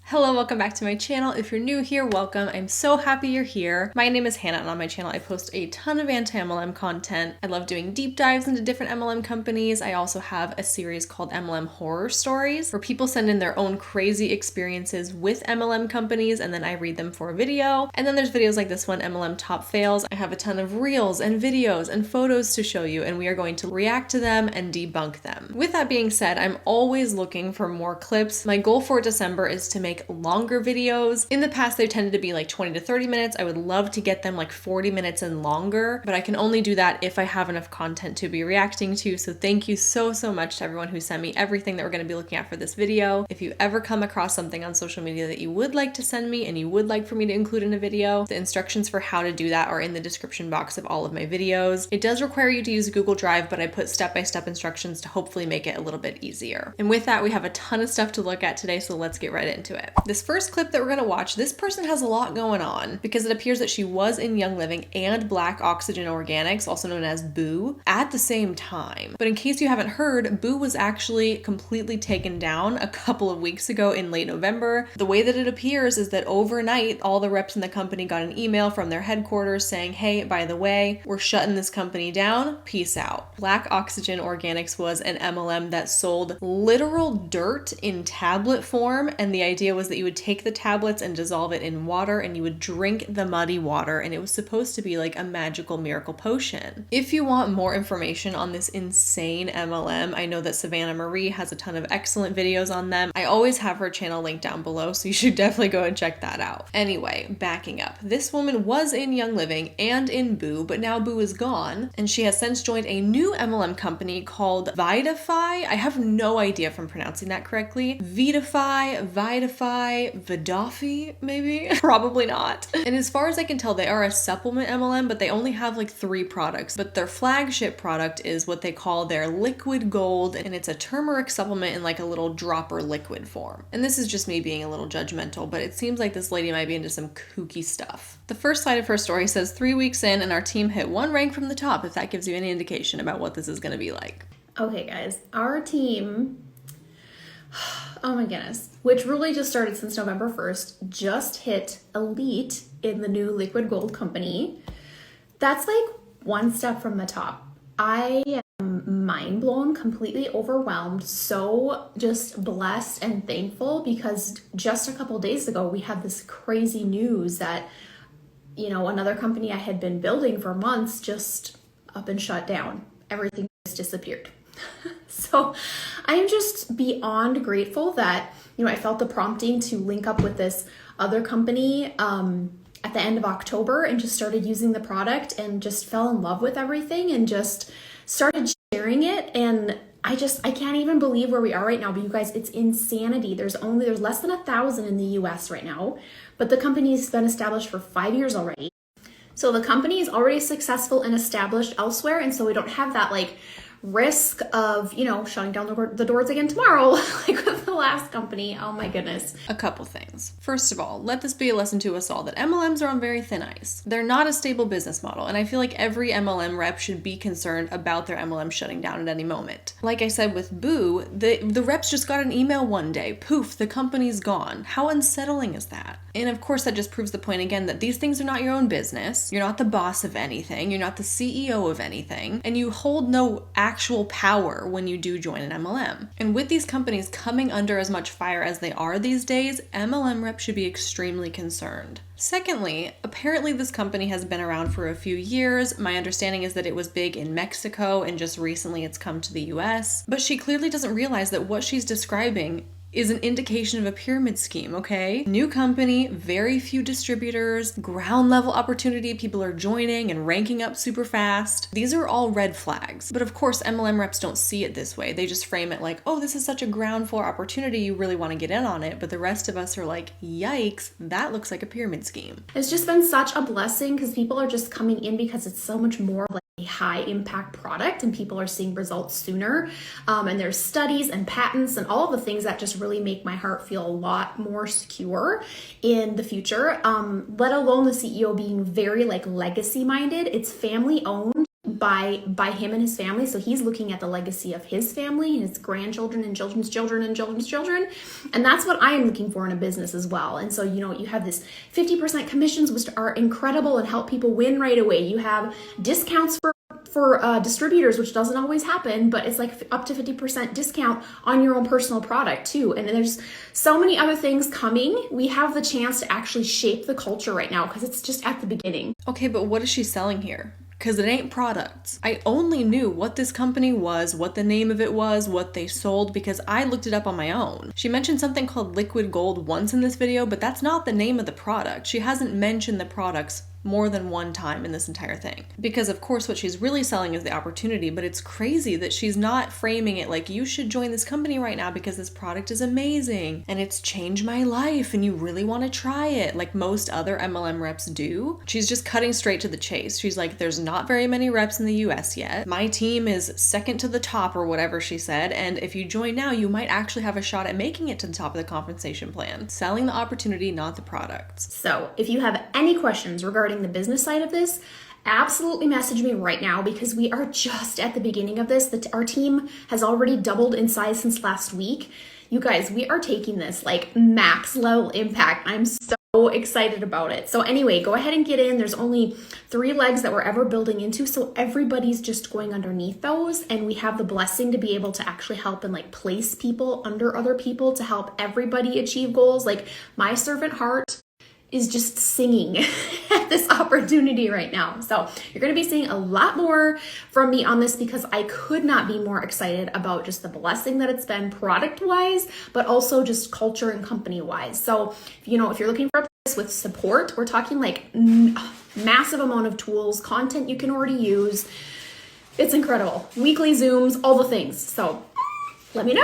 Hello, welcome back to my channel. If you're new here, welcome. I'm so happy you're here. My name is Hannah and on my channel I post a ton of anti-MLM content. I love doing deep dives into different MLM companies. I also have a series called MLM Horror Stories where people send in their own crazy experiences with MLM companies and then I read them for a video. And then there's videos like this one, MLM Top Fails. I have a ton of reels and videos and photos to show you and we are going to react to them and debunk them. With that being said, I'm always looking for more clips. My goal for December is to make longer videos. In the past, they tended to be like 20 to 30 minutes. I would love to get them like 40 minutes and longer, but I can only do that if I have enough content to be reacting to. So thank you so much to everyone who sent me everything that we're going to be looking at for this video. If you ever come across something on social media that you would like to send me and you would like for me to include in a video, the instructions for how to do that are in the description box of all of my videos. It does require you to use Google Drive, but I put step-by-step instructions to hopefully make it a little bit easier. And with that, we have a ton of stuff to look at today, so let's get right into it. This first clip that we're going to watch, this person has a lot going on because it appears that she was in Young Living and Black Oxygen Organics, also known as Boo, at the same time. But in case you haven't heard, Boo was actually completely taken down a couple of weeks ago in late November. The way that it appears is that overnight, all the reps in the company got an email from their headquarters saying, hey, by the way, we're shutting this company down. Peace out. Black Oxygen Organics was an MLM that sold literal dirt in tablet form, and the idea was that you would take the tablets and dissolve it in water and you would drink the muddy water, and it was supposed to be like a magical miracle potion. If you want more information on this insane MLM, I know that Savannah Marie has a ton of excellent videos on them. I always have her channel linked down below, so you should definitely go and check that out. Anyway, backing up. This woman was in Young Living and in Boo, but now Boo is gone, and she has since joined a new MLM company called Vidify. I have no idea if I'm pronouncing that correctly. Vidify, Vidafi, maybe? Probably not. And as far as I can tell, they are a supplement MLM, but they only have like 3 products. But their flagship product is what they call their liquid gold, and it's a turmeric supplement in like a little dropper liquid form. And this is just me being a little judgmental, but it seems like this lady might be into some kooky stuff. The first slide of her story says 3 weeks in and our team hit 1 rank from the top, if that gives you any indication about what this is going to be like. Okay guys, our team, oh my goodness, which really just started since November 1st, just hit elite in the new liquid gold company. That's like 1 step from the top. I am mind blown, completely overwhelmed, so just blessed and thankful because just a couple days ago we had this crazy news that, you know, another company I had been building for months just up and shut down. Everything just disappeared. So I am just beyond grateful that, you know, I felt the prompting to link up with this other company at the end of October and just started using the product and just fell in love with everything and just started sharing it. And I can't even believe where we are right now. But you guys, it's insanity. There's less than 1,000 in the US right now, but the company's been established for 5 years already. So the company is already successful and established elsewhere. And so we don't have that like risk of, you know, shutting down the doors again tomorrow, like with the last company. Oh my goodness. A couple things. First of all, let this be a lesson to us all that MLMs are on very thin ice. They're not a stable business model, and I feel like every MLM rep should be concerned about their MLM shutting down at any moment. Like I said with Boo, the reps just got an email one day, poof, the company's gone. How unsettling is that? And of course that just proves the point again that these things are not your own business. You're not the boss of anything. You're not the CEO of anything, and you hold no actual power when you do join an MLM. And with these companies coming under as much fire as they are these days, MLM reps should be extremely concerned. Secondly, apparently this company has been around for a few years. My understanding is that it was big in Mexico and just recently it's come to the US. But she clearly doesn't realize that what she's describing is an indication of a pyramid scheme, okay? New company, very few distributors, ground level opportunity, people are joining and ranking up super fast. These are all red flags. But of course, MLM reps don't see it this way. They just frame it like, oh, this is such a ground floor opportunity, you really want to get in on it. But the rest of us are like, yikes, that looks like a pyramid scheme. It's just been such a blessing because people are just coming in because it's so much more like a high impact product and people are seeing results sooner. And there's studies and patents and all of the things that just really make my heart feel a lot more secure in the future. Let alone the CEO being very like legacy minded. It's family owned. by him and his family. So he's looking at the legacy of his family, his grandchildren and children's children and children's children. And that's what I am looking for in a business as well. And so, you have this 50% commissions, which are incredible and help people win right away. You have discounts for distributors, which doesn't always happen, but it's like up to 50% discount on your own personal product too. And there's so many other things coming. We have the chance to actually shape the culture right now because it's just at the beginning. Okay, but what is she selling here? Because it ain't products. I only knew what this company was, what the name of it was, what they sold, because I looked it up on my own. She mentioned something called liquid gold once in this video, but that's not the name of the product. She hasn't mentioned the products more than one time in this entire thing. Because of course what she's really selling is the opportunity, but it's crazy that she's not framing it like, you should join this company right now because this product is amazing and it's changed my life and you really want to try it, like most other MLM reps do. She's just cutting straight to the chase. She's like, there's not very many reps in the US yet. My team is second to the top or whatever she said, and if you join now, you might actually have a shot at making it to the top of the compensation plan. Selling the opportunity, not the products. So if you have any questions regarding the business side of this, absolutely message me right now because we are just at the beginning of this. Our team has already doubled in size since last week. You guys, we are taking this like max level impact. I'm so excited about it. So anyway, go ahead and get in. There's only 3 legs that we're ever building into, so everybody's just going underneath those, and we have the blessing to be able to actually help and like place people under other people to help everybody achieve goals. Like my servant heart is just singing at this opportunity right now. So you're going to be seeing a lot more from me on this because I could not be more excited about just the blessing that it's been product wise, but also just culture and company wise. So, if you're looking for a place with support, we're talking like massive amount of tools, content you can already use. It's incredible. Weekly Zooms, all the things. So let me know.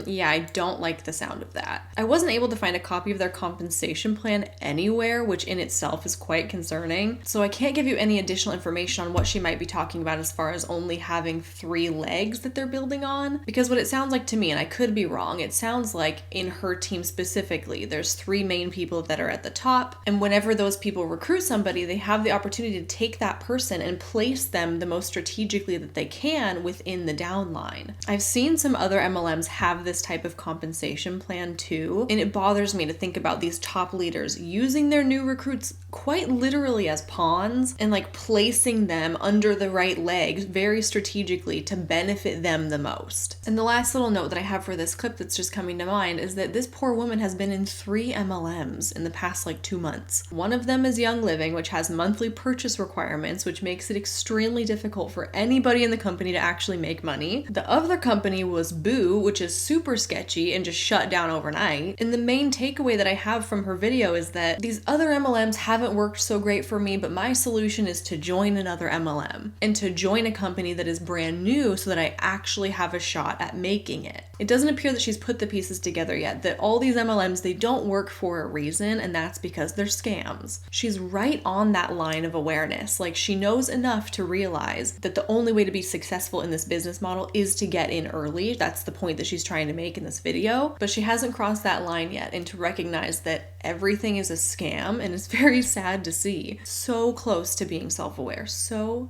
Yeah, I don't like the sound of that. I wasn't able to find a copy of their compensation plan anywhere, which in itself is quite concerning. So I can't give you any additional information on what she might be talking about as far as only having 3 legs that they're building on. Because what it sounds like to me, and I could be wrong, it sounds like in her team specifically, there's 3 main people that are at the top. And whenever those people recruit somebody, they have the opportunity to take that person and place them the most strategically that they can within the downline. I've seen some other MLMs have this type of compensation plan too, and it bothers me to think about these top leaders using their new recruits quite literally as pawns and like placing them under the right legs very strategically to benefit them the most. And the last little note that I have for this clip that's just coming to mind is that this poor woman has been in 3 MLMs in the past like 2 months. One of them is Young Living, which has monthly purchase requirements, which makes it extremely difficult for anybody in the company to actually make money. The other company was Boo, which is super sketchy and just shut down overnight. And the main takeaway that I have from her video is that these other MLMs haven't worked so great for me, but my solution is to join another MLM and to join a company that is brand new so that I actually have a shot at making it. It doesn't appear that she's put the pieces together yet, that all these MLMs, they don't work for a reason, and that's because they're scams. She's right on that line of awareness. Like, she knows enough to realize that the only way to be successful in this business model is to get in early. That's the point that she's trying to make in this video, but she hasn't crossed that line yet, and to recognize that everything is a scam, and it's very sad to see. So close to being self-aware. So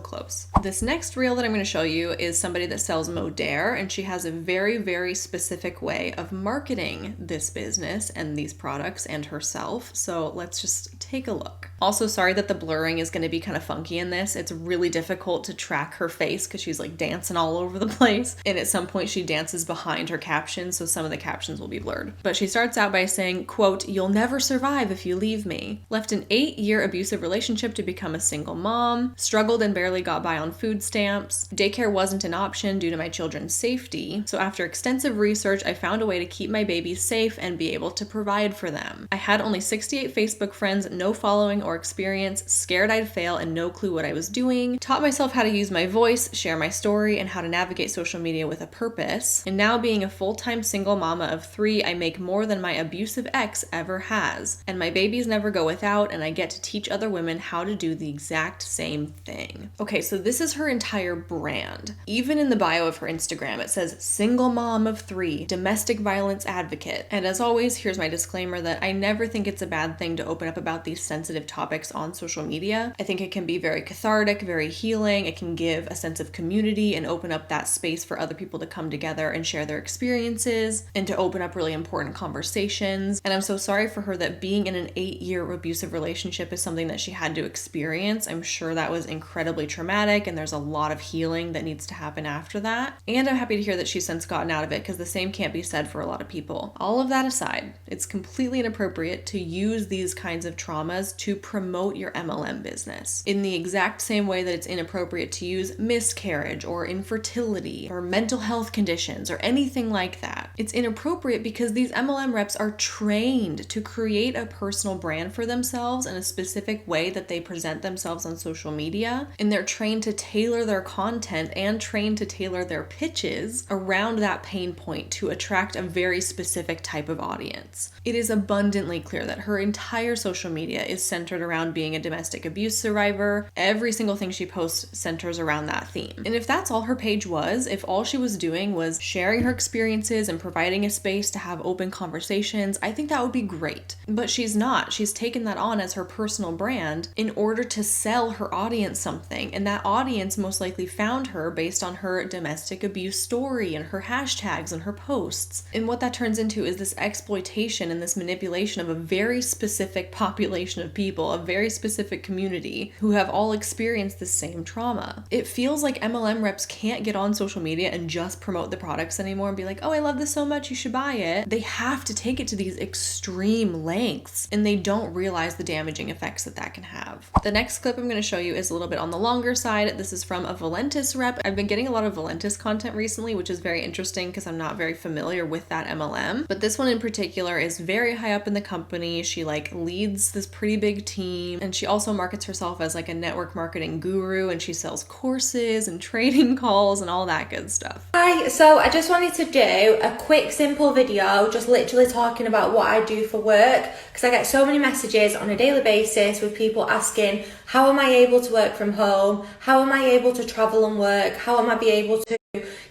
close. This next reel that I'm going to show you is somebody that sells Modere, and she has a very specific way of marketing this business and these products and herself. So let's just take a look. Also, sorry that the blurring is going to be kind of funky in this. It's really difficult to track her face because she's like dancing all over the place. And at some point she dances behind her captions, so some of the captions will be blurred. But she starts out by saying, quote, "You'll never survive if you leave me. Left an 8-year abusive relationship to become a single mom. Struggled and barely got by on food stamps. Daycare wasn't an option due to my children's safety. So after extensive research, I found a way to keep my babies safe and be able to provide for them. I had only 68 Facebook friends, no following or experience, scared I'd fail and no clue what I was doing. Taught myself how to use my voice, share my story, and how to navigate social media with a purpose. And now being a full-time single mama of 3, I make more than my abusive ex ever has. And my babies never go without, and I get to teach other women how to do the exact same thing." Okay, so this is her entire brand. Even in the bio of her Instagram, it says single single mom of 3, domestic violence advocate. And as always, here's my disclaimer that I never think it's a bad thing to open up about these sensitive topics on social media. I think it can be very cathartic, very healing. It can give a sense of community and open up that space for other people to come together and share their experiences and to open up really important conversations. And I'm so sorry for her that being in an 8-year abusive relationship is something that she had to experience. I'm sure that was incredibly traumatic, and there's a lot of healing that needs to happen after that. And I'm happy to hear that she's since gotten out of it, because the same can't be said for a lot of people. All of that aside, it's completely inappropriate to use these kinds of traumas to promote your MLM business in the exact same way that it's inappropriate to use miscarriage or infertility or mental health conditions or anything like that. It's inappropriate because these MLM reps are trained to create a personal brand for themselves in a specific way that they present themselves on social media, and they're trained to tailor their content and trained to tailor their pitches around that pain point to attract a very specific type of audience. It is abundantly clear that her entire social media is centered around being a domestic abuse survivor. Every single thing she posts centers around that theme. And if that's all her page was, if all she was doing was sharing her experiences and providing a space to have open conversations, I think that would be great. But she's not. She's taken that on as her personal brand in order to sell her audience something. And that audience most likely found her based on her domestic abuse story and her hashtags and her posts. And what that turns into is this exploitation and this manipulation of a very specific population of people, a very specific community who have all experienced the same trauma. It feels like MLM reps can't get on social media and just promote the products anymore and be like, oh, I love this so much, you should buy it. They have to take it to these extreme lengths, and they don't realize the damaging effects that that can have. The next clip I'm going to show you is a little bit on the longer side. This is from a Valentis rep. I've been getting a lot of Valentis content recently, which is very interesting because I'm not very familiar with that MLM. But this one in particular is very high up in the company. She leads this pretty big team, and she also markets herself as a network marketing guru, and she sells courses and trading calls and all that good stuff. Hi, so I just wanted to do a quick simple video just literally talking about what I do for work, because I get so many messages on a daily basis with people asking, how am I able to work from home? How am I able to travel and work? How am I be able to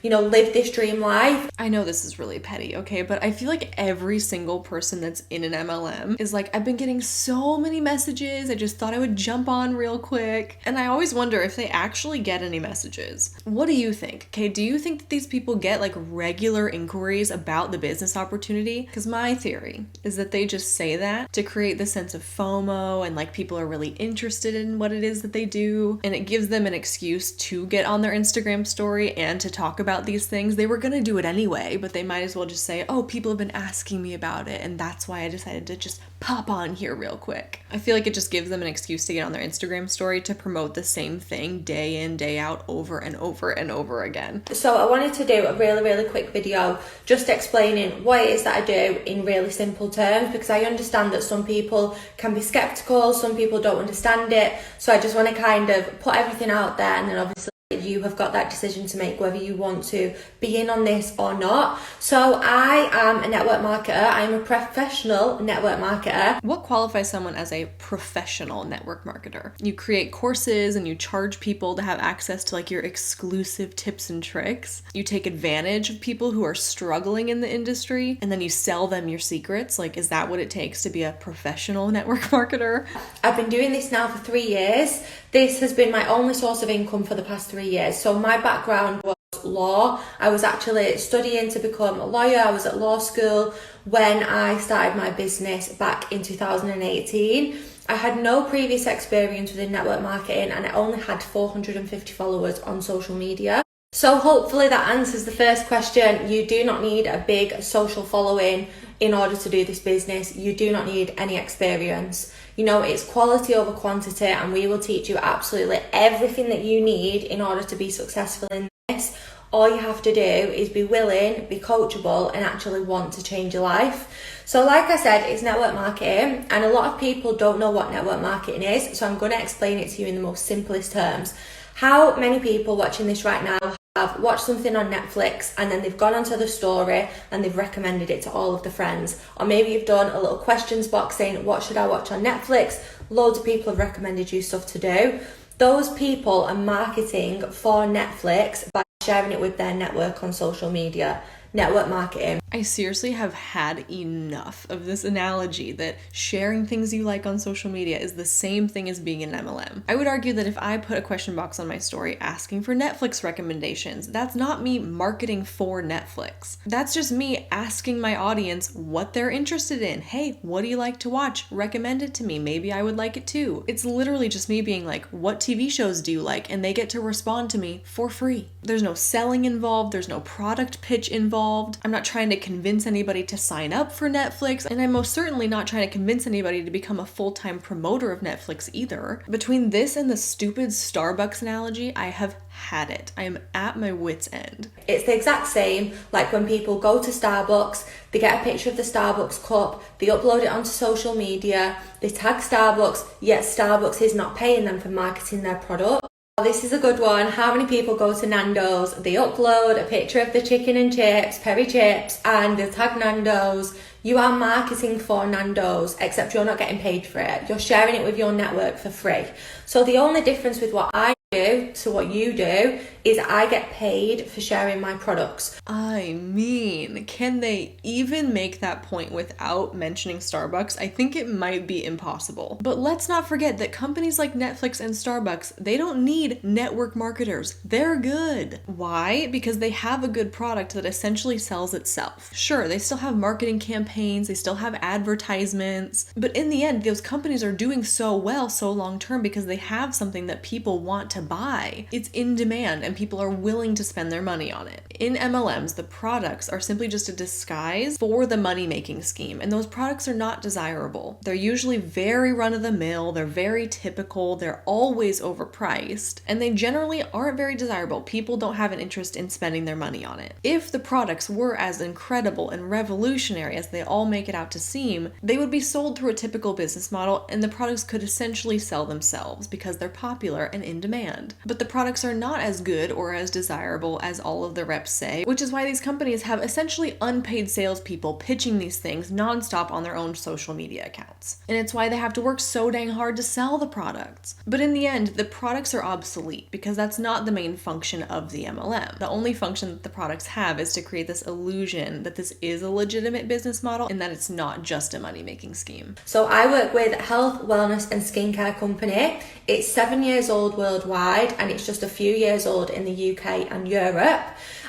live this dream life? I know this is really petty, okay, but I feel like every single person that's in an MLM is I've been getting so many messages, I just thought I would jump on real quick. And I always wonder if they actually get any messages. What do you think? Okay, do you think that these people get regular inquiries about the business opportunity? Because my theory is that they just say that to create the sense of FOMO and people are really interested in what it is that they do, and it gives them an excuse to get on their Instagram story and to talk about these things. They were gonna do it anyway, but they might as well just say, oh, people have been asking me about it, and that's why I decided to just pop on here real quick. I feel like it just gives them an excuse to get on their Instagram story to promote the same thing day in, day out, over and over and over again. So I wanted to do a really, really quick video just explaining what it is that I do in really simple terms, because I understand that some people can be skeptical, some people don't understand it. So I just want to kind of put everything out there, and then obviously you have got that decision to make whether you want to be in on this or not. So I am a network marketer. I'm a professional network marketer. What qualifies someone as a professional network marketer? You create courses and you charge people to have access to your exclusive tips and tricks. You take advantage of people who are struggling in the industry, and then you sell them your secrets. Is that what it takes to be a professional network marketer? I've been doing this now for 3 years. This has been my only source of income for the past 3 years. So my background was law. I was actually studying to become a lawyer. I was at law school when I started my business back in 2018. I had no previous experience within network marketing, and I only had 450 followers on social media. So hopefully that answers the first question. You do not need a big social following in order to do this business. You do not need any experience. It's quality over quantity, and we will teach you absolutely everything that you need in order to be successful in this. All you have to do is be willing, be coachable, and actually want to change your life. So like I said, it's network marketing, and a lot of people don't know what network marketing is, so I'm going to explain it to you in the most simplest terms. How many people watching this right now have watched something on Netflix and then they've gone onto the story and they've recommended it to all of the friends? Or maybe you've done a little questions box saying, what should I watch on Netflix? Loads of people have recommended you stuff to do. Those people are marketing for Netflix by sharing it with their network on social media. network marketing. I seriously have had enough of this analogy that sharing things you like on social media is the same thing as being an MLM. I would argue that if I put a question box on my story asking for Netflix recommendations, that's not me marketing for Netflix. That's just me asking my audience what they're interested in. Hey, what do you like to watch? Recommend it to me. Maybe I would like it too. It's literally just me being like, what TV shows do you like? And they get to respond to me for free. There's no selling involved. There's no product pitch involved. I'm not trying to convince anybody to sign up for Netflix, and I'm most certainly not trying to convince anybody to become a full-time promoter of Netflix either. Between this and the stupid Starbucks analogy, I have had it. I am at my wit's end. It's the exact same like when people go to Starbucks, they get a picture of the Starbucks cup, they upload it onto social media, they tag Starbucks, yet Starbucks is not paying them for marketing their product. This is a good one. How many people go to Nando's, they upload a picture of the chicken and chips, peri chips, and they tag Nando's. You are marketing for Nando's, except you're not getting paid for it. You're sharing it with your network for free. So the only difference with what I do to what you do is I get paid for sharing my products. I mean, can they even make that point without mentioning Starbucks? I think it might be impossible. But let's not forget that companies like Netflix and Starbucks, they don't need network marketers. They're good. Why? Because they have a good product that essentially sells itself. Sure, they still have marketing campaigns, they still have advertisements, but in the end, those companies are doing so well so long term because they have something that people want to buy. It's in demand and people are willing to spend their money on it. In MLMs, the products are simply just a disguise for the money-making scheme, and those products are not desirable. They're usually very run-of-the-mill, they're very typical, they're always overpriced, and they generally aren't very desirable. People don't have an interest in spending their money on it. If the products were as incredible and revolutionary as they all make it out to seem, they would be sold through a typical business model, and the products could essentially sell themselves because they're popular and in demand. But the products are not as good or as desirable as all of the reps say, which is why these companies have essentially unpaid salespeople pitching these things nonstop on their own social media accounts. And it's why they have to work so dang hard to sell the products. But in the end, the products are obsolete because that's not the main function of the MLM. The only function that the products have is to create this illusion that this is a legitimate business model and that it's not just a money-making scheme. So I work with a health, wellness and skincare company. It's 7 years old worldwide and it's just a few years old in the UK and Europe.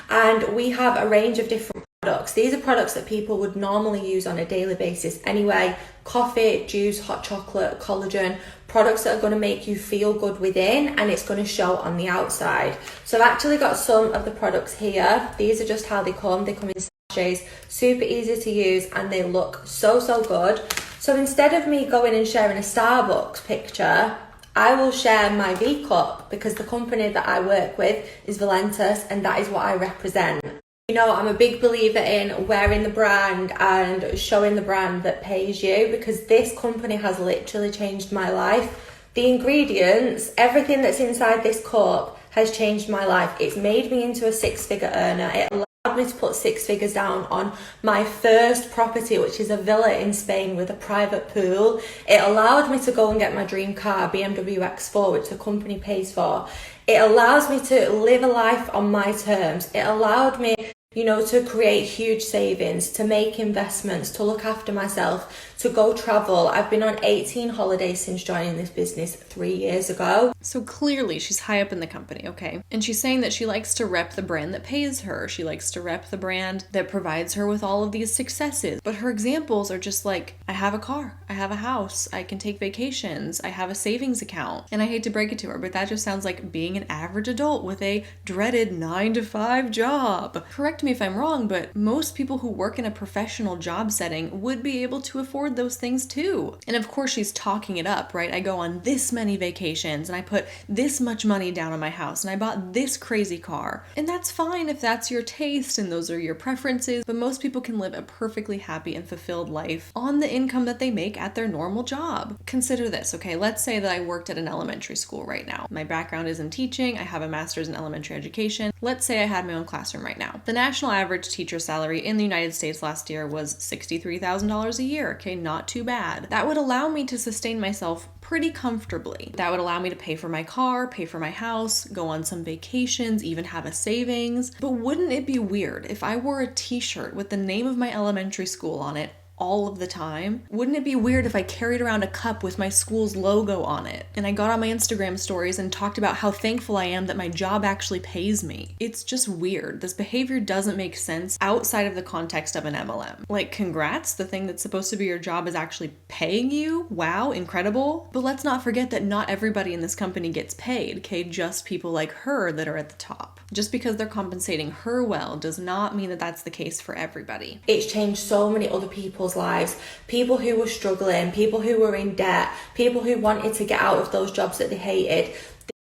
And we have a range of different products. These are products that people would normally use on a daily basis anyway. Coffee, juice, hot chocolate, collagen, products that are going to make you feel good within and it's going to show on the outside. So I've actually got some of the products here. These are just how they come. They come in sachets, super easy to use and they look so good. So instead of me going and sharing a Starbucks picture, I will share my V cup because the company that I work with is Valentus and that is what I represent. You know, I'm a big believer in wearing the brand and showing the brand that pays you because this company has literally changed my life. The ingredients, everything that's inside this cup has changed my life. It's made me into a six-figure earner. It allowed me to put 6 figures down on my first property, which is a villa in Spain with a private pool. It allowed me to go and get my dream car, BMW X4, which the company pays for. It allows me to live a life on my terms. It allowed me, you know, to create huge savings, to make investments, to look after myself, to go travel. I've been on 18 holidays since joining this business 3 years ago. So clearly she's high up in the company, okay? And she's saying that she likes to rep the brand that pays her. She likes to rep the brand that provides her with all of these successes. But her examples are just like, I have a car, I have a house, I can take vacations, I have a savings account. And I hate to break it to her, but that just sounds like being an average adult with a dreaded 9-to-5 job. Correct me if I'm wrong, but most people who work in a professional job setting would be able to afford those things too. And of course she's talking it up, right? I go on this many vacations and I put this much money down on my house and I bought this crazy car. And that's fine if that's your taste and those are your preferences, but most people can live a perfectly happy and fulfilled life on the income that they make at their normal job. Consider this, okay? Let's say that I worked at an elementary school right now. My background is in teaching. I have a master's in elementary education. Let's say I had my own classroom right now. The national average teacher salary in the United States last year was $63,000 a year. Okay, not too bad. That would allow me to sustain myself pretty comfortably. That would allow me to pay for my car, pay for my house, go on some vacations, even have a savings. But wouldn't it be weird if I wore a t-shirt with the name of my elementary school on it all of the time? Wouldn't it be weird if I carried around a cup with my school's logo on it and I got on my Instagram stories and talked about how thankful I am that my job actually pays me? It's just weird. This behavior doesn't make sense outside of the context of an MLM. Like, congrats, the thing that's supposed to be your job is actually paying you. Wow, incredible. But let's not forget that not everybody in this company gets paid, okay? Just people like her that are at the top. Just because they're compensating her well does not mean that that's the case for everybody. It's changed so many other people's lives. People who were struggling, people who were in debt, people who wanted to get out of those jobs that they hated.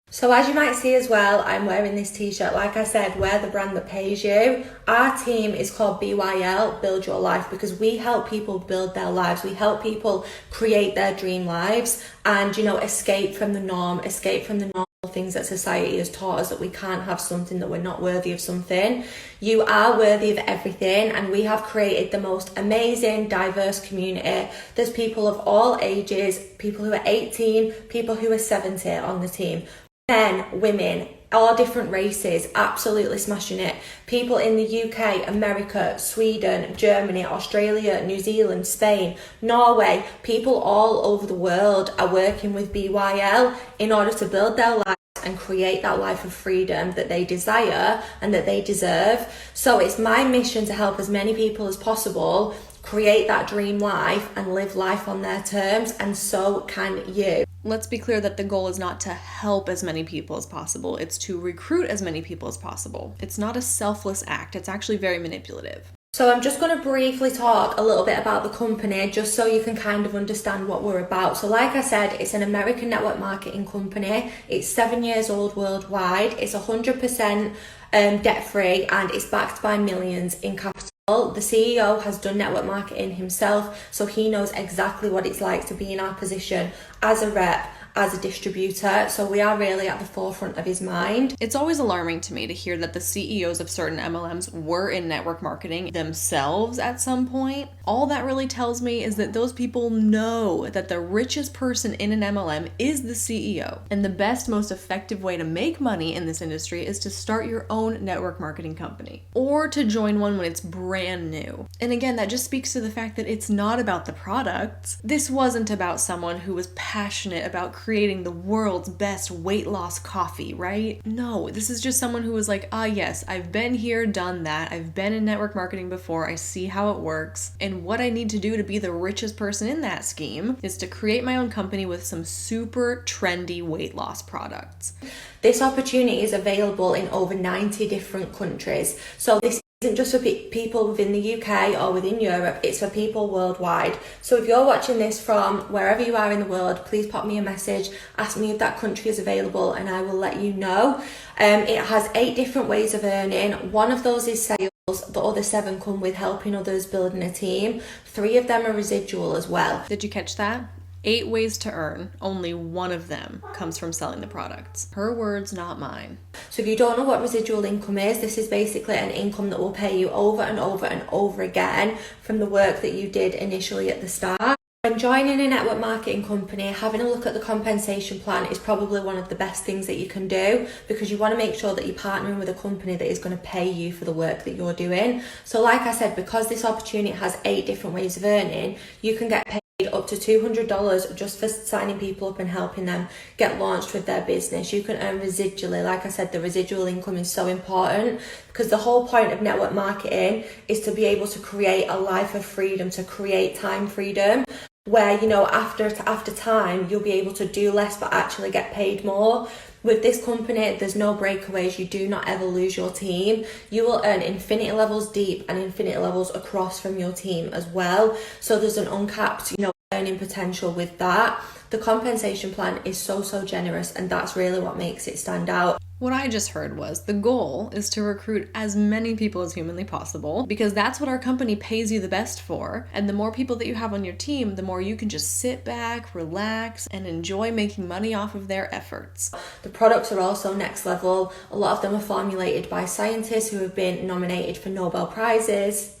So as you might see as well, I'm wearing this t-shirt. Like I said, wear the brand that pays you. Our team is called BYL, Build Your Life, because we help people build their lives. We help people create their dream lives and, escape from the norm, escape from the norm. Things that society has taught us, that we can't have something, that we're not worthy of something. You are worthy of everything, and we have created the most amazing, diverse community. There's people of all ages, people who are 18, people who are 70 on the team. Men, women, all different races, absolutely smashing it. People in the UK, America, Sweden, Germany, Australia, New Zealand, Spain, Norway, people all over the world are working with BYL in order to build their life and create that life of freedom that they desire and that they deserve. So it's my mission to help as many people as possible create that dream life and live life on their terms, and so can you. Let's be clear that the goal is not to help as many people as possible. It's to recruit as many people as possible. It's not a selfless act. It's actually very manipulative. So I'm just going to briefly talk a little bit about the company, just so you can kind of understand what we're about. So like I said, it's an American network marketing company. It's 7 years old worldwide. It's 100% debt-free, and it's backed by millions in capital. The CEO has done network marketing himself, so he knows exactly what it's like to be in our position as a rep, as a distributor. So we are really at the forefront of his mind. It's always alarming to me to hear that the CEOs of certain MLMs were in network marketing themselves at some point. All that really tells me is that those people know that the richest person in an MLM is the CEO. And the best, most effective way to make money in this industry is to start your own network marketing company, or to join one when it's brand new. And again, that just speaks to the fact that it's not about the products. This wasn't about someone who was passionate about creating the world's best weight loss coffee, right? No, this is just someone who was like, yes, I've been here, done that. I've been in network marketing before. I see how it works. And what I need to do to be the richest person in that scheme is to create my own company with some super trendy weight loss products. This opportunity is available in over 90 different countries. So this isn't just for people within the UK or within Europe, it's for people worldwide. So if you're watching this from wherever you are in the world, please pop me a message, ask me if that country is available, and I will let you know. It has 8 different ways of earning. One of those is sales. The other 7 come with helping others, building a team. 3 of them are residual as well. Did you catch that? 8 ways to earn. Only one of them comes from selling the products. Her words, not mine. So if you don't know what residual income is, this is basically an income that will pay you over and over and over again from the work that you did initially at the start. When joining a network marketing company, having a look at the compensation plan is probably one of the best things that you can do, because you want to make sure that you're partnering with a company that is going to pay you for the work that you're doing. So like I said, because this opportunity has 8 different ways of earning, you can get paid up to $200 just for signing people up and helping them get launched with their business. You can earn residually. Like I said, the residual income is so important, because the whole point of network marketing is to be able to create a life of freedom, to create time freedom, where, after time, you'll be able to do less but actually get paid more. With this company, there's no breakaways. You do not ever lose your team. You will earn infinity levels deep and infinity levels across from your team as well. So there's an uncapped, earning potential with that. The compensation plan is so generous, and that's really what makes it stand out. What I just heard was the goal is to recruit as many people as humanly possible because that's what our company pays you the best for. And the more people that you have on your team, the more you can just sit back, relax, and enjoy making money off of their efforts. The products are also next level. A lot of them are formulated by scientists who have been nominated for Nobel Prizes.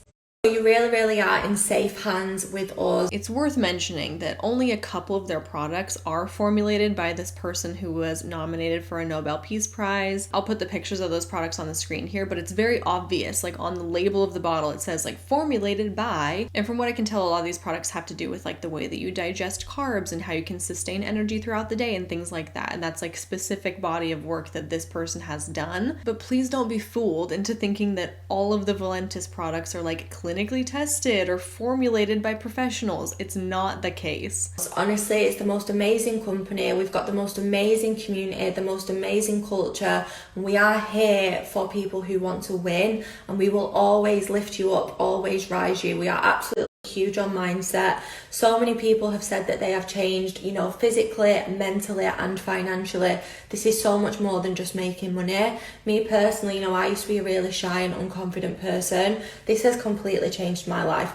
You really are in safe hands with us. It's worth mentioning that only a couple of their products are formulated by this person who was nominated for a Nobel Peace Prize. I'll put the pictures of those products on the screen here, but it's very obvious. Like on the label of the bottle, it says like formulated by. And from what I can tell, a lot of these products have to do with like the way that you digest carbs and how you can sustain energy throughout the day and things like that. And that's like specific body of work that this person has done. But please don't be fooled into thinking that all of the Valentis products are like clinically tested or formulated by professionals. It's not the case. Honestly, it's the most amazing company. We've got the most amazing community, the most amazing culture. And we are here for people who want to win, and we will always lift you up, always rise you. We are absolutely huge on mindset. So many people have said that they have changed, physically, mentally, and financially. This is so much more than just making money. Me personally, I used to be a really shy and unconfident person. This has completely changed my life,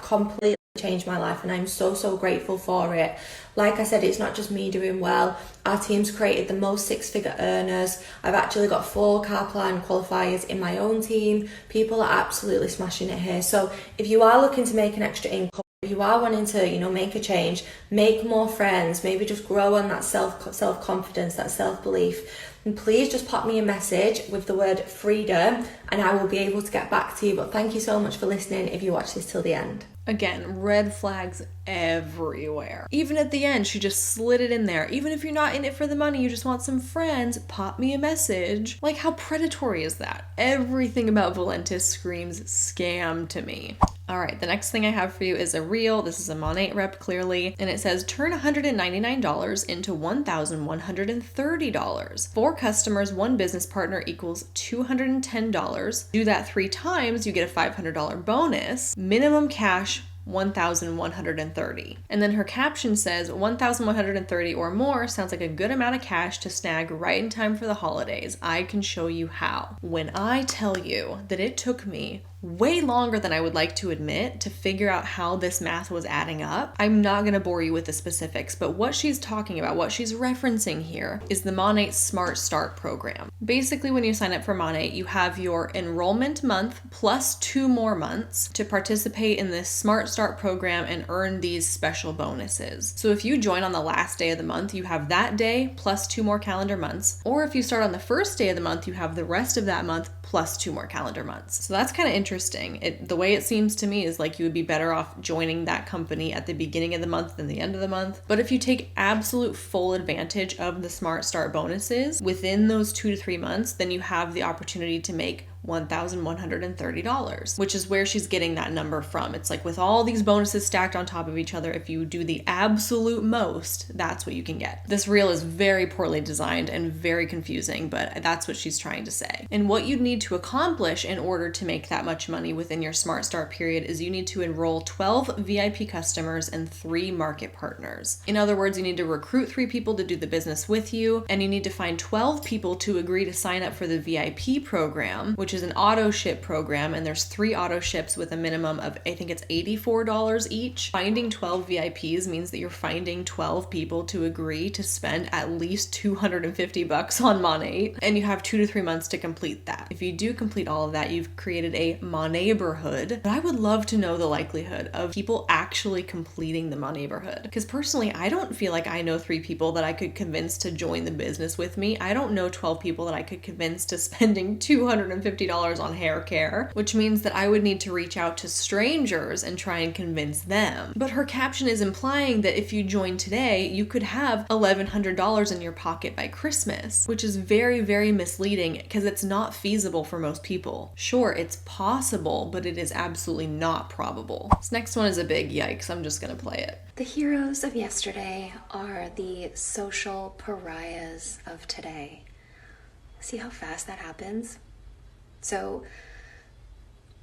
and I'm so grateful for it. Like I said, it's not just me doing well. Our team's created the most six-figure earners. I've actually got 4 car plan qualifiers in my own team. People are absolutely smashing it here. So if you are looking to make an extra income, if you are wanting to, make a change, make more friends, maybe just grow on that self-confidence, that self-belief, and please just pop me a message with the word freedom and I will be able to get back to you. But thank you so much for listening if you watch this till the end. Again, red flags everywhere. Even at the end, she just slid it in there. Even if you're not in it for the money, you just want some friends, pop me a message. Like, how predatory is that? Everything about Valentis screams scam to me. All right, the next thing I have for you is a reel. This is a Monat rep, clearly, and it says turn $199 into $1,130. 4 customers, 1 business partner equals $210. Do that 3 times, you get a $500 bonus. Minimum cash, $1,130. And then her caption says $1,130 or more sounds like a good amount of cash to snag right in time for the holidays. I can show you how. When I tell you that it took me way longer than I would like to admit to figure out how this math was adding up, I'm not going to bore you with the specifics, but what she's talking about, what she's referencing here is the Monat Smart Start program. Basically, when you sign up for Monat, you have your enrollment month plus 2 more months to participate in this Smart Start program and earn these special bonuses. So if you join on the last day of the month, you have that day plus 2 more calendar months. Or if you start on the first day of the month, you have the rest of that month plus 2 more calendar months. So that's kind of interesting. The way it seems to me is like you would be better off joining that company at the beginning of the month than the end of the month. But if you take absolute full advantage of the Smart Start bonuses within those 2 to 3 months, then you have the opportunity to make $1,130, which is where she's getting that number from. It's like with all these bonuses stacked on top of each other, if you do the absolute most, that's what you can get. This reel is very poorly designed and very confusing, but that's what she's trying to say. And what you need to accomplish in order to make that much money within your Smart Start period is you need to enroll 12 VIP customers and 3 market partners. In other words, you need to recruit 3 people to do the business with you, and you need to find 12 people to agree to sign up for the VIP program, which is an auto ship program, and there's 3 auto ships with a minimum of, I think it's $84 each. Finding 12 VIPs means that you're finding 12 people to agree to spend at least $250 on Monat, and you have 2 to 3 months to complete that. If you do complete all of that, you've created a Monat-borhood. But I would love to know the likelihood of people actually completing the Monat-borhood, because personally, I don't feel like I know 3 people that I could convince to join the business with me. I don't know 12 people that I could convince to spending $250 on hair care, which means that I would need to reach out to strangers and try and convince them. But her caption is implying that if you join today, you could have $1,100 in your pocket by Christmas, which is very, very misleading because it's not feasible for most people. Sure, it's possible, but it is absolutely not probable. This next one is a big yikes. I'm just gonna play it. The heroes of yesterday are the social pariahs of today. See how fast that happens? So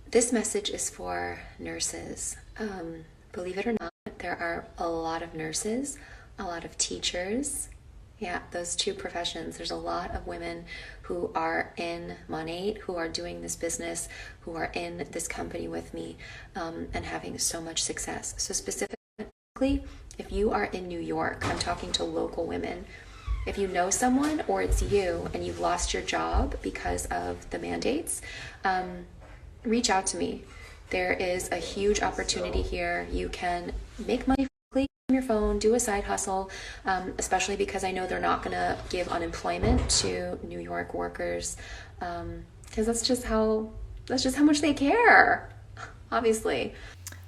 this message is for nurses. Believe it or not, there are a lot of nurses, a lot of teachers, Yeah, those two professions. There's a lot of women who are in Monat, who are doing this business, who are in this company with me, and having so much success. So specifically, if you are in New York, I'm talking to local women. If you know someone or it's you and you've lost your job because of the mandates, reach out to me. There is a huge opportunity here. You can make money from your phone, do a side hustle, especially because I know they're not going to give unemployment to New York workers, because that's just how much they care, obviously.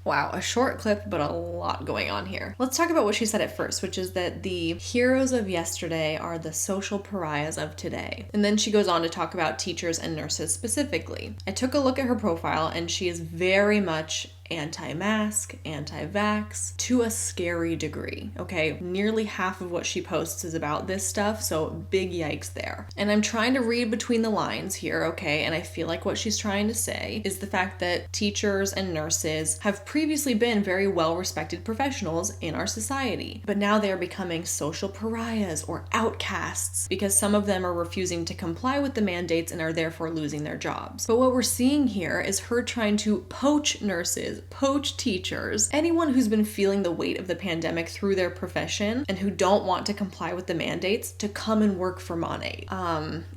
Wow, a short clip, but a lot going on here. Let's talk about what she said at first, which is that the heroes of yesterday are the social pariahs of today. And then she goes on to talk about teachers and nurses specifically. I took a look at her profile and she is very much anti-mask, anti-vax, to a scary degree, okay? Nearly half of what she posts is about this stuff, so big yikes there. And I'm trying to read between the lines here, okay? And I feel like what she's trying to say is the fact that teachers and nurses have previously been very well-respected professionals in our society, but now they are becoming social pariahs or outcasts because some of them are refusing to comply with the mandates and are therefore losing their jobs. But what we're seeing here is her trying to poach nurses, poach teachers, anyone who's been feeling the weight of the pandemic through their profession and who don't want to comply with the mandates to come and work for Monat.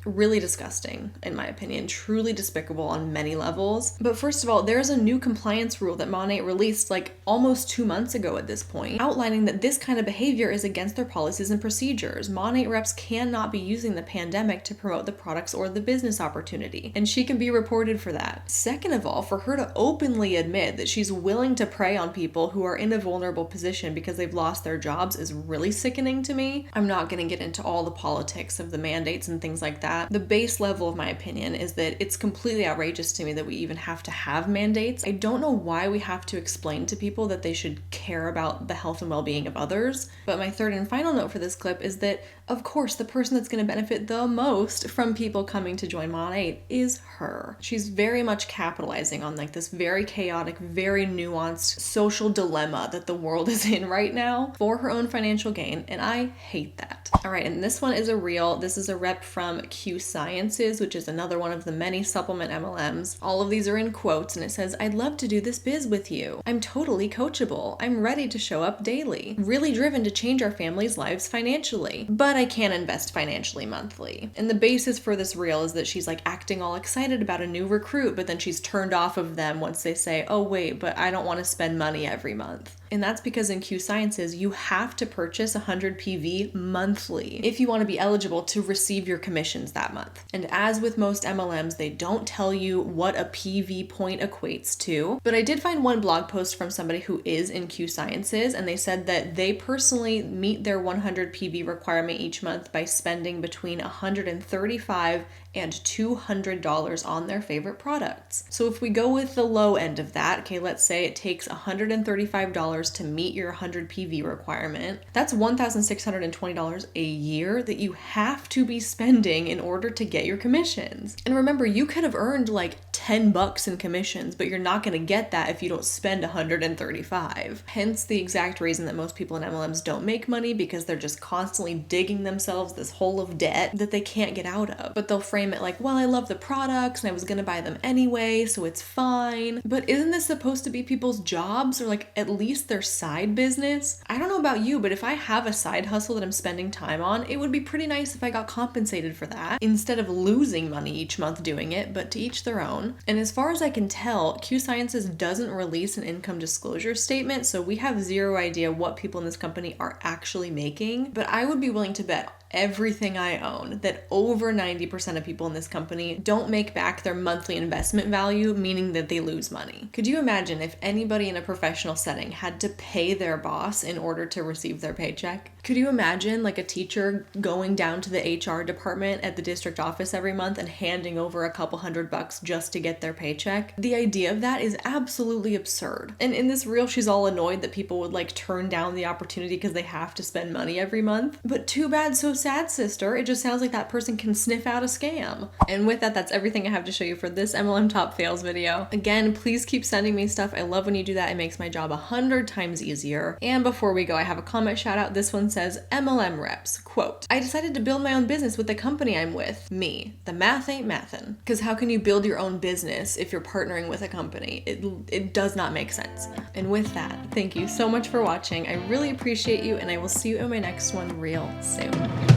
Really disgusting, in my opinion, truly despicable on many levels. But first of all, there's a new compliance rule that Monat released like almost 2 months ago at this point, outlining that this kind of behavior is against their policies and procedures. Monat reps cannot be using the pandemic to promote the products or the business opportunity, and she can be reported for that. Second of all, for her to openly admit that she's willing to prey on people who are in a vulnerable position because they've lost their jobs is really sickening to me. I'm not going to get into all the politics of the mandates and things like that. The base level of my opinion is that it's completely outrageous to me that we even have to have mandates. I don't know why we have to explain to people that they should care about the health and well-being of others. But my third and final note for this clip is that, of course, the person that's going to benefit the most from people coming to join Monat is her. She's very much capitalizing on like this very chaotic, very nuanced social dilemma that the world is in right now for her own financial gain, and I hate that. All right, and this one is a reel. This is a rep from Q Sciences, which is another one of the many supplement MLMs. All of these are in quotes, and it says, "I'd love to do this biz with you. I'm totally coachable. I'm ready to show up daily. Really driven to change our family's lives financially. But I can't invest financially monthly." And the basis for this reel is that she's like acting all excited about a new recruit, but then she's turned off of them once they say, "Oh wait, but I don't want to spend money every month." And that's because in Q Sciences, you have to purchase 100 PV monthly if you want to be eligible to receive your commissions that month. And as with most MLMs, they don't tell you what a PV point equates to. But I did find one blog post from somebody who is in Q Sciences, and they said that they personally meet their 100 PV requirement each month by spending between $135 and $200 on their favorite products. So if we go with the low end of that, okay, let's say it takes $135 to meet your 100 PV requirement. That's $1,620 a year that you have to be spending in order to get your commissions. And remember, you could have earned like $10 in commissions, but you're not going to get that if you don't spend $135. Hence the exact reason that most people in MLMs don't make money, because they're just constantly digging themselves this hole of debt that they can't get out of. But they'll frame it like, well, I love the products and I was going to buy them anyway, so it's fine. But isn't this supposed to be people's jobs, or like at least their side business? I don't know about you, but if I have a side hustle that I'm spending time on, it would be pretty nice if I got compensated for that instead of losing money each month doing it, but to each their own. And as far as I can tell, Q Sciences doesn't release an income disclosure statement, so we have zero idea what people in this company are actually making. But I would be willing to bet everything I own that over 90% of people in this company don't make back their monthly investment value, meaning that they lose money. Could you imagine if anybody in a professional setting had to pay their boss in order to receive their paycheck? Could you imagine like a teacher going down to the HR department at the district office every month and handing over a couple $100 just to get their paycheck? The idea of that is absolutely absurd. And in this reel, she's all annoyed that people would like turn down the opportunity because they have to spend money every month. But too bad, so sad, sister. It just sounds like that person can sniff out a scam. And with that, that's everything I have to show you for this MLM Top Fails video. Again, please keep sending me stuff. I love when you do that. It makes my job 100 times easier. And before we go, I have a comment shout out. This one's says, MLM reps, quote, I decided to build my own business with the company I'm with. Me. The math ain't mathin'. Because how can you build your own business if you're partnering with a company? It does not make sense. And with that, thank you so much for watching. I really appreciate you, and I will see you in my next one real soon.